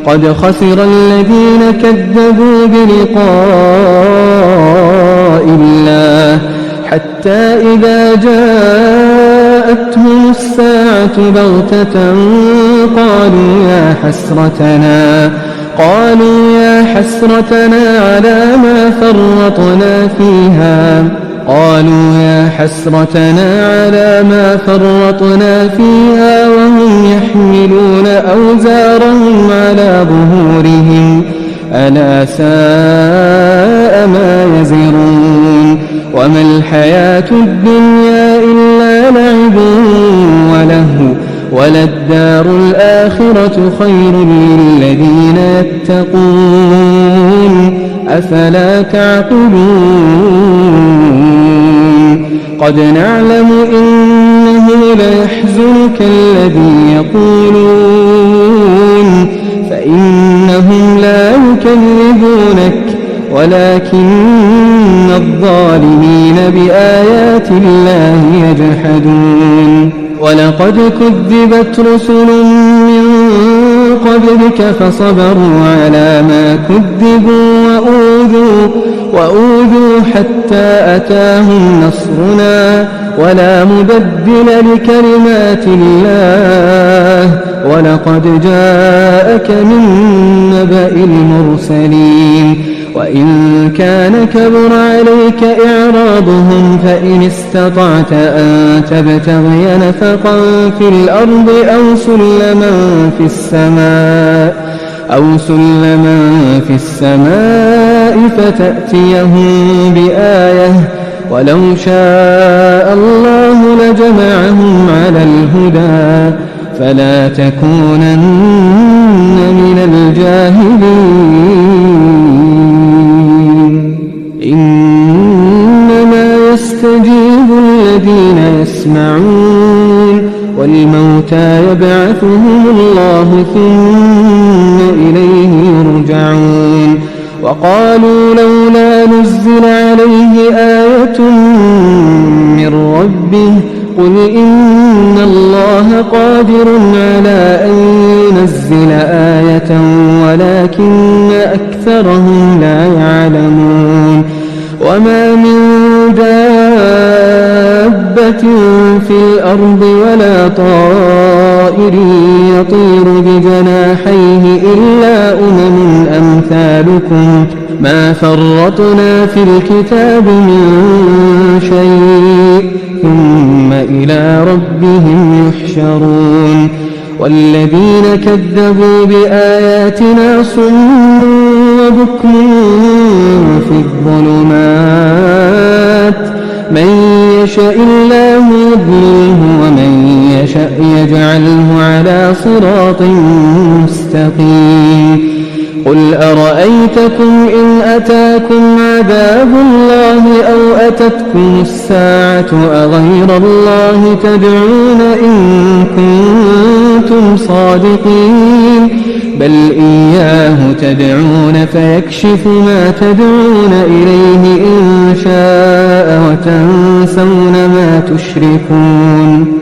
قد خسر الذين كذبوا بلقاء الله حتى إذا جاءتهم الساعة بغتة قالوا يا حسرتنا على ما فرطنا فيها وهم يحملون أوزارهم على ظهورهم ألا ساء ما يزرون وما الحياة الدنيا إلا لعب ولهو وللدار الآخرة خير للذين يتقون أفلا تعقلون قد نعلم إنه ليحزنك الذي يقولون فإنهم لا يكذبونك ولكن الظالمين بآيات الله يجحدون ولقد كذبت رسل من قبلك فصبروا على ما كذبوا وأوذوا حتى أتاهم نصرنا ولا مبدل لكلمات الله ولقد جاءك من نبأ المرسلين وإن كان كبر عليك إعراضهم فإن استطعت أن تبتغي نفقا في الأرض أو سلما في السماء فتأتيهم بآية ولو شاء الله لجمعهم على الهدى فلا تكونن من الجاهلين إنما يستجيب الذين يسمعون والموتى يبعثهم الله ثم إليه يرجعون وقالوا لولا نزل عليه آية من ربه قل إن الله قادر على أن ينزل آية ولكن أكثرهم لا يعلمون وما من دابة في الأرض ولا طائر يطير بجناحيه إلا أمم أمثالكم ما فرطنا في الكتاب من شيء ثم إلى ربهم يحشرون والذين كذبوا بآياتنا صم وبكم في الظلمات من يشاء الله يضلله ومن يشاء يجعله على صراط مستقيم قل أرأيتكم إن أتاكم عذاب الله أو أتتكم الساعة أغير الله تدعون إن كنتم صادقين بل إياه تدعون فيكشف ما تدعون إليه إن شاء وتنسون ما تشركون